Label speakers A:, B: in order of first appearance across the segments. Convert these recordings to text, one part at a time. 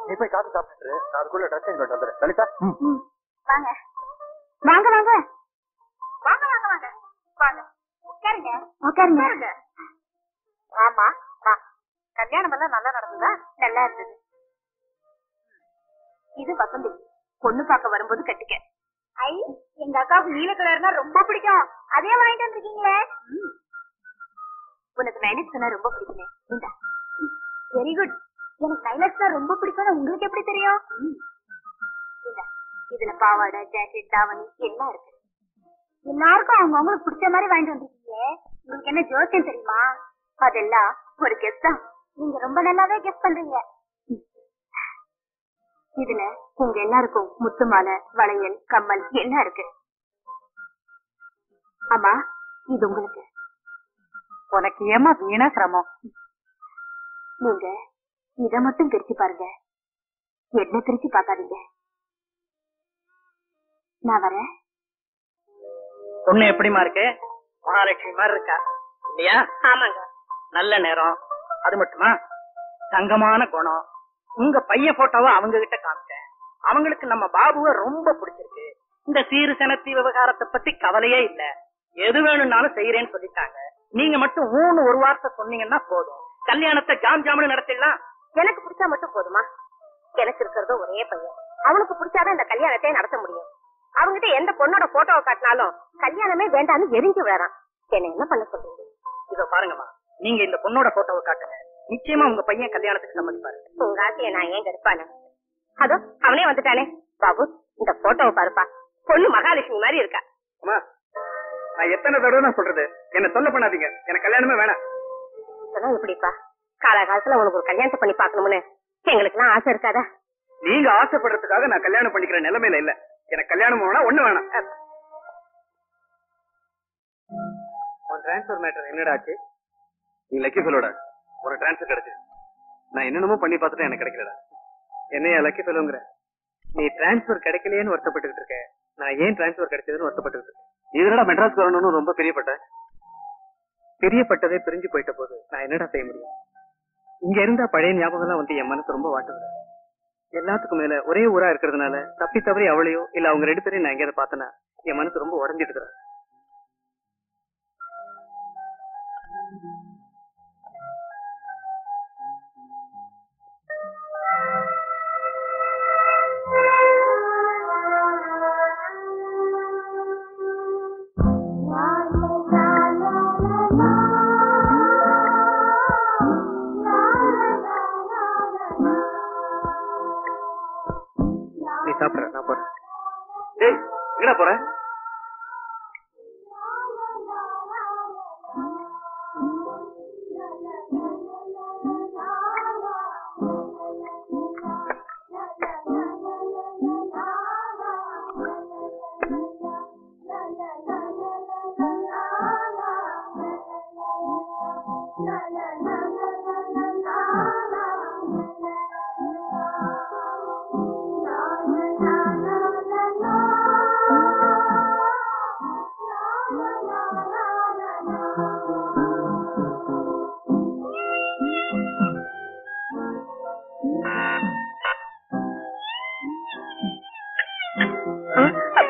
A: நீ போய் காசு சாப்பிட்டு நான் அதுக்குள்ள ட்ரெஸ் சேஞ்ச் பண்ணிட்டு வந்துடுறேன். லலிதா
B: வாங்க வாங்க வாங்க வாங்க வாங்க வாங்க வாங்க உட்காருங்க உட்காருங்க. ஆமா கல்யாணம் எல்லாம் நல்லா நடந்ததா? நல்லா இருந்தது. இது வசந்தி, பொண்ணு பார்க்க வரும்போது கட்டிக்க. ஐ, எங்க அக்காவுக்கு நீல கலர்னா ரொம்ப பிடிக்கும். அதே வாங்கிட்டு வந்திருக்கீங்களே. உனக்கு லைலக்ஸ் ரொம்ப பிடிக்குமே. Very good. எனக்கு லைலக்ஸ் தான் ரொம்ப பிடிக்கும். உங்களுக்கு எப்படி தெரியும்? இதுல பாவாடை, ஜாக்கெட், தாவணி எல்லாம் இருக்கு. எல்லாருக்கும் அவங்க அவங்களுக்கு பிடிச்ச மாதிரி வாங்கிட்டு வந்திருக்கீங்க. உங்களுக்கு என்ன ஜோசியம் தெரியுமா? அதெல்லாம் ஒரு கெஸ் தான். நீங்க ரொம்ப நல்லாவே கெஸ் பண்றீங்க. இதுல உங்க எல்லாருக்கும் முத்து மாலை, வளையல், கம்மல் எல்லாம் இருக்கு. ஆமா, இது உங்களுக்கு. உனக்கு ஏமா வீணா சிரமம்? நீங்க இத மட்டும் பிரிச்சு பாருங்க, என்ன பிரிச்சு பார்க்காதீங்க. நான் வரேன்.
C: பொண்ணு எப்படிமா இருக்கு? மகாலட்சுமி மாதிரி இருக்கா இல்லையா?
B: ஆமாங்க.
C: நல்ல நேரம். அது மட்டுமா, தங்கமான குணம். உங்க பையன் போட்டோவை அவங்க கிட்ட காமிச்சேன். அவங்களுக்கு நம்ம பாபுவை ரொம்ப பிடிச்சிருக்கு. இந்த சீரு சனத்தி விவகாரத்தை பத்தி கவலையே இல்ல. எது வேணும்னாலும் செய்யறேன்னு சொல்லிட்டாங்க. நீங்க மட்டும் ஒரு வார்த்தை சொன்னீங்கன்னா போதும், கல்யாணத்தை ஜாம் ஜாமுன்னு நடத்திடலாம்.
B: எனக்கு பிடிச்சா மட்டும் போதுமா? எனக்கு இருக்கிறது ஒரே பையன். அவனுக்கு பிடிச்சாதான் இந்த கல்யாணத்தை நடத்த முடியும். அவங்ககிட்ட எந்த பொண்ணோட போட்டோவை காட்டினாலும் கல்யாணமே வேண்டான்னு எரிஞ்சு விழறான். என்ன பண்ண சொல்றீங்க?
C: இதோ பாருங்கம்மா, நீங்க இந்த பொண்ணோட போட்டோவை காட்டுங்க, நிச்சயமா உங்க பையன் கல்யாணத்துக்கு சம்மதிப்பாரு.
B: உங்க ஆசையை நான் ஏன் கெடுப்பானே? அதோ அவனே வந்துட்டானே. பாபு, இந்த போட்டோவை பாருப்பா. பொண்ணு மகாலட்சுமி மாதிரி இருக்கா.
A: அம்மா, நான் எத்தனை தடவை நான் சொல்றது, என்ன தொல்லை பண்ணாதீங்க. எனக்கு கல்யாணமே வேணாம்.
B: இதெல்லாம் எப்படிப்பா? காலகாலத்துல உனக்கு ஒரு கல்யாணத்தை பண்ணி பாக்கணும்னு எங்களுக்கு எல்லாம் ஆசை இருக்காதா?
A: நீங்க ஆசைப்படுறதுக்காக நான் கல்யாணம் பண்ணிக்கிற நிலைமையில இல்ல. எனக்கு கல்யாணம் வேணா, ஒண்ணு வேணாம். உன் டிரான்ஸ்பர் மேட்டர் என்னடாச்சு? நீ லக்கி ஃபெலோடா, ஒரு டிரான்ஸ்பர் கிடைச்சு. நான் என்னென்னமோ பண்ணி பார்த்துட்டு எனக்கு கிடைக்கலடா. என்னையா லக்கி ஃபெலோங்கிற? நீ டிரான்ஸ்பர் கிடைக்கலையேன்னு வருத்தப்பட்டுக்கிட்டு இருக்க. நான் ஏன் டிரான்ஸ்பர் கிடைச்சதுன்னு வருத்தப்பட்டுக்கிட்டு இருக்கேன். இதனடா மெட்ராஸ் வரணும்னு ரொம்ப பெரியப்பட்டதே பிரிஞ்சு போயிட்ட போது நான் என்னடா செய்ய முடியும்? இங்க இருந்தா பழைய ஞாபகம் எல்லாம் வந்து என் மனசு ரொம்ப வாட்டுது. எல்லாத்துக்கும் மேல ஒரே ஊரா இருக்கிறதுனால தப்பி தவறி அவளையோ இல்ல அவங்க 2 பேரையும் நான் எங்கேயாவது பார்த்தேன்னா என் மனசு ரொம்ப உடஞ்சிட்டு இருக்கிறேன். நீ சாப்பிடுற, நான் போறேன். டேய், எங்கடா போற?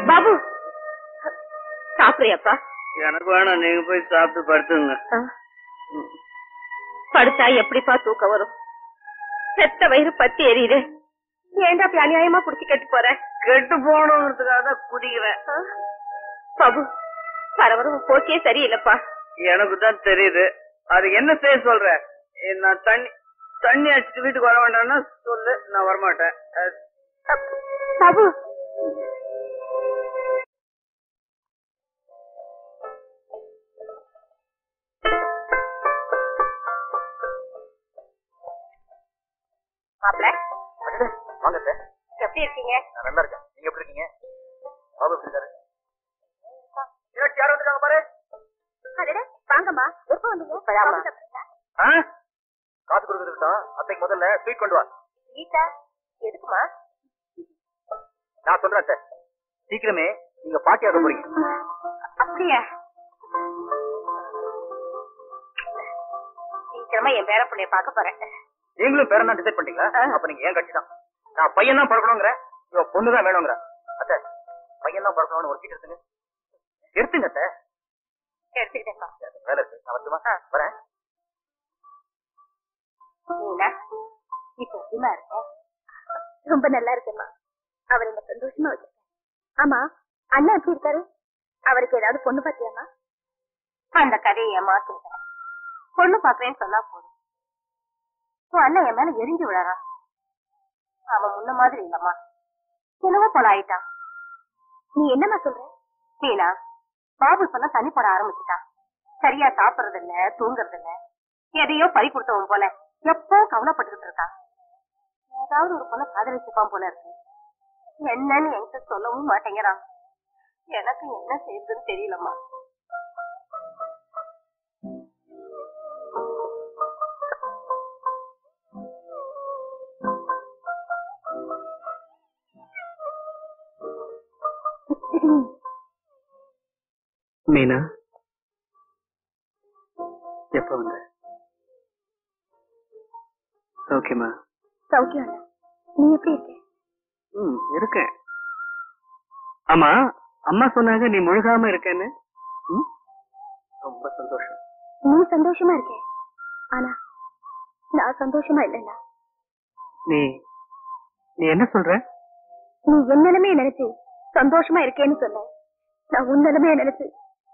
B: பாபு, சாப்பிடுறியாப்பா?
C: எனக்கு வேணாம், நீங்க போய் சாப்பிட்டு படுத்துங்க.
B: படுத்தா எப்படிப்பா தூக்கம் வரும்? செத்த வயிறு பத்தி எரியுது. ஏன்டா அப்படி அநியாயமா குடிச்சு கெட்டு போற?
C: கெட்டு போகணுங்கிறதுக்காக தான் குடிக்கிறேன்.
B: பாபு, பரவரவு போக்கே சரியில்லப்பா.
C: எனக்கு தான் தெரியுது. அது என்ன செய்ய சொல்ற? நான் தண்ணி அடிச்சுட்டு வீட்டுக்கு வர வேண்டாம்னா சொல்லு, நான் வரமாட்டேன்.
B: பாபு,
A: வாங்க சார்.
B: எப்படி இருக்கீங்க?
A: நான் நல்லா இருக்கேன். நீங்க எப்படி இருக்கீங்க? பாபு எப்படி இருக்காரு? யார் வந்துட்டாங்க பாரு.
B: வாங்கம்மா, எப்ப வந்தீங்க?
A: காசு கொடுத்துட்டு அத்தைக்கு முதல்ல ஸ்வீட் கொண்டு வா.
B: வீட்டா? எதுக்குமா?
A: நான் சொல்றேன் சார், சீக்கிரமே நீங்க பாட்டி ஆக போறீங்க.
B: அப்படியா? சீக்கிரமா என் பேர பிள்ளைய பார்க்க போறேன்.
A: நீங்களும் பேரன் தான் டிசைட் பண்ணிட்டீங்களா? அப்ப நீங்க ஏன் கட்சி தான்.
C: நான் பையன் தான் பிறக்கணுங்கிற, இவ பொண்ணுதான் வேணுங்கிற. அத்தை, பையன் தான் பிறக்கணும்னு ஒரு சீட் எடுத்துங்க. எடுத்துங்க அத்தை.
B: எடுத்துக்கிட்டேப்பா.
C: வேலை இருக்கு, நான் வரட்டுமா? வரேன்.
B: நீனா இப்ப எப்படிமா இருக்க? ரொம்ப நல்லா இருக்கேம்மா. அவர் என்ன சந்தோஷமா வச்சிருக்கேன். ஆமா, அண்ணா எப்படி இருக்காரு? அவருக்கு ஏதாவது பொண்ணு பாத்தியாமா? அந்த கதையை ஏமாத்திருக்கேன். பொண்ணு பாக்குறேன்னு சொன்னா போதும். உன் அண்ணன் என் மேல எரிஞ்சு விழறான். அவன் முன்ன மாதிரி இல்லம்மா, என்னவோ போல ஆயிட்டான். நீ என்னம்மா சொல்ற? நீனா பாபு சொன்னா தனி போட ஆரம்பிச்சுட்டான். சரியா சாப்பிடுறது இல்ல, தூங்குறது இல்ல, எதையோ பறி கொடுத்தவன் போல எப்போ கவலைப்பட்டுக்கிட்டு இருக்கான். ஏதாவது ஒரு பொண்ணை காதலிச்சுப்பான் போல இருக்கு. என்னன்னு என்கிட்ட சொல்லவும் மாட்டேங்கிறான். எனக்கு என்ன செய்யுதுன்னு தெரியலம்மா.
A: மீனா, எப்ப வந்த? சௌக்கியமா?
B: சௌக்கியம் அண்ணா. நீ எப்படி இருக்க?
A: இருக்கேன். ஆமா, அம்மா சொன்னாங்க நீ முழுகாம இருக்கேன்னு. ரொம்ப சந்தோஷம்.
B: நீ சந்தோஷமா இருக்க, ஆனா நான் சந்தோஷமா இல்லைண்ணா.
A: நீ நீ என்ன சொல்ற?
B: நீ என் நிலைமையை நினைச்சு சந்தோஷமா இருக்கேன்னு சொன்ன, நான் உன் நிலைமையை நினைச்சு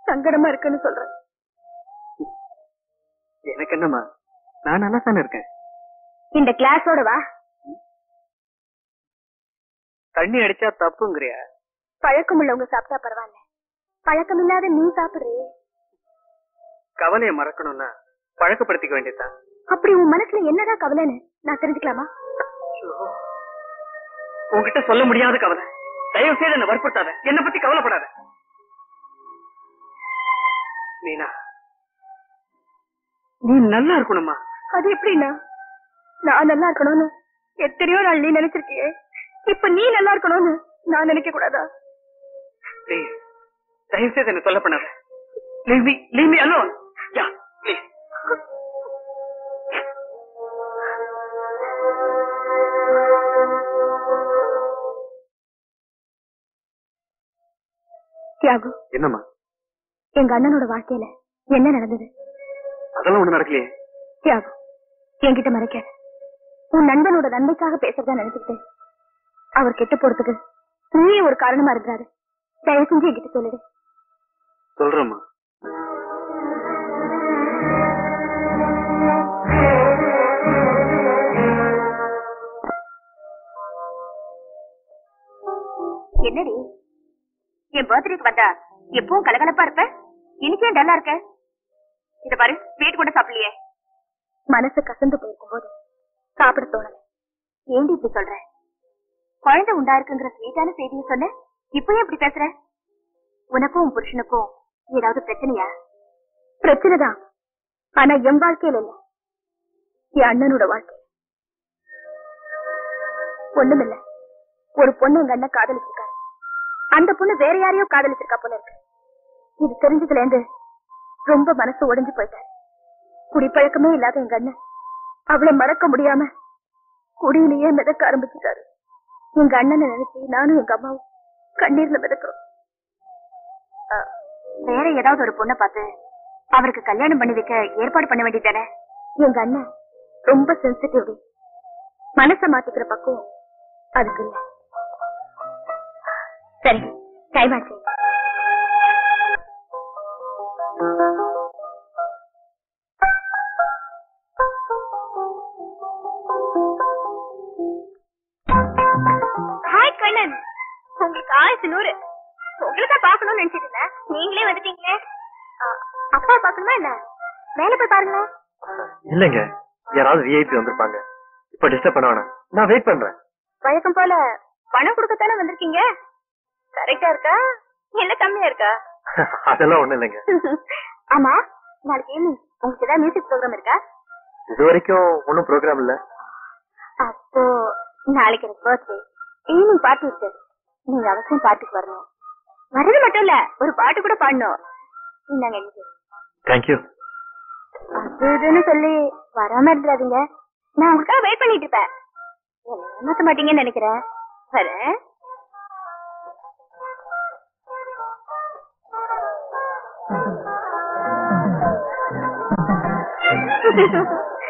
B: சங்கடமா இருக்குன்னு சொல்றேன்.
A: எனக்கு என்னம்மா, நான் நல்லா தானே இருக்கேன்.
B: இந்த கிளாஸோட வா.
A: தண்ணி அடிச்சா தப்புங்கிறியா?
B: பழக்கம் உள்ளவங்க சாப்பிட்டா பரவாயில்ல, பழக்கம் இல்லாத நீ சாப்பிடுறே.
A: கவலையை மறக்கணும்னா பழக்கப்படுத்திக்க வேண்டியதுதான்.
B: அப்படி உன் மனசுல என்னதான் கவலைன்னு நான் தெரிஞ்சுக்கலாமா?
A: உன்கிட்ட சொல்ல முடியாத கவலை. தயவு செய்து என்ன வற்புறுத்தாத, என்னை பத்தி கவலைப்படாத. மீனா, நீ நல்லா இருக்கணுமா?
B: அது எப்படின்னா, நான் நல்லா இருக்கணும்னு எத்தனையோ நாள் நீ நினைச்சிருக்கியே, இப்ப நீ நல்லா இருக்கணும்னு நான் நினைக்க கூடாதா?
A: தயவு செய்து என்ன சொல்ல பண்ணாத. Leave me alone. Yeah, please.
B: Thiyagu,
A: என்னம்மா?
B: எங்க அண்ணனோட வாழ்க்கையில என்ன நடந்தது?
A: அதெல்லாம் ஒண்ணு நடக்கலையே.
B: தியாகு, என்கிட்ட மறைக்காத. உன் நண்பனோட நன்மைக்காக பேசுறதா நினைச்சுக்கிட்டு அவர் கெட்டு போறதுக்கு நீயே ஒரு காரணமா இருக்கிறாரு. தயவு செஞ்சு என்கிட்ட சொல்லுது.
A: சொல்றேம்மா.
B: என்னடி, என் பர்த்டேக்கு வந்தா எப்பவும் கலகலப்பா இருப்ப, இன்னைக்கே டல்லா இருக்க? இத பாரு, வீட்டு கூட சாப்பிடலையே. மனசு கசந்து போயிருக்கும் போது சாப்பிட தோணல. ஏண்டி இப்படி சொல்ற? குழந்தை உண்டா இருக்குங்கிற ஸ்வீட்டான செய்தியை சொன்ன, இப்பயும் இப்படி பேசுற? உனக்கும் உன் புருஷனுக்கும் ஏதாவது பிரச்சனையா? பிரச்சனைதான், ஆனா என் வாழ்க்கையில இல்ல, என் அண்ணனோட வாழ்க்கை. ஒண்ணுமில்ல, ஒரு பொண்ணு எங்க அண்ணன் காதலிச்சிருக்காரு. அந்த பொண்ணு வேற யாரையோ காதலிச்சிருக்கா போல இருக்கு. இது தெரிஞ்சதுல இருந்து ரொம்ப மனசு உடைஞ்சு போயிட்டாரு. குடிப்பழக்கமே இல்லாத எங்க அண்ணன் அவளை மறக்க முடியாம குடியிலேயே மிதக்க ஆரம்பிச்சுட்டாரு. எங்க அண்ணனை நினைச்சு நானும் எங்க அம்மாவும் கண்ணீர்ல மிதக்கிறோம். வேற ஏதாவது ஒரு பொண்ணை பார்த்து அவருக்கு கல்யாணம் பண்ணி வைக்க ஏற்பாடு பண்ண வேண்டியதானே? எங்க அண்ணன் ரொம்ப சென்சிட்டிவ், மனச மாத்திக்கிற பக்குவம் அதுக்கு இல்ல. சரி, டைம் ஆச்சு. ஹாய் கண்ணன், உங்களுக்கு 1100. உங்களை பாக்கணும்னு நினைச்சிட்டு இருந்தேன், நீங்களே வந்துட்டீங்களே. அப்பா பாக்கணுமா என்ன? மேல போய் பாருங்க.
A: இல்லங்க, யாராவது விஐபி வந்திருப்பாங்க. இப்ப டிஸ்டர்ப் பண்ண வேணாம், நான் வெயிட் பண்றேன்.
B: வழக்கம் போல பணம் கொடுக்கத்தானே வந்திருக்கீங்க. கரெக்டா இருக்கா இல்ல கம்மியா இருக்கா?
A: அதெல்லாம் ஒண்ணு இல்லைங்க.
B: ஆமா, நாளைக்கு ஈவினிங் உங்களுக்கு ஏதாவது மியூசிக் ப்ரோக்ராம் இருக்கா?
A: இது வரைக்கும் ஒன்னும் ப்ரோக்ராம் இல்ல.
B: அப்போ நாளைக்கு எனக்கு பர்த்டே, ஈவினிங் பார்ட்டி இருக்கு. நீங்க அவசியம் பார்ட்டிக்கு வரணும். வர்றது மட்டும் இல்ல, ஒரு பாட்டு கூட பாடணும். இந்தாங்க.
A: தேங்க்யூ.
B: அது இதுன்னு சொல்லி வராம இருந்துடாதீங்க, நான் உங்களுக்காக வெயிட் பண்ணிட்டு இருப்பேன். ஏமாத்த மாட்டீங்கன்னு நினைக்கிறேன். வரேன்.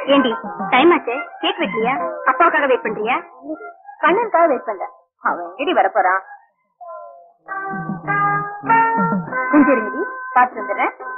B: ஏண்டி டைம் ஆச்சு, கேக் வைக்கலையா? அப்பாவுக்காக வெயிட் பண்றியா? கண்ணனுக்காக வெயிட் பண்ற. அவன் எங்கடி வரப்போறான்? கொஞ்சம் இருங்கடி, பார்த்து வந்துடுறேன்.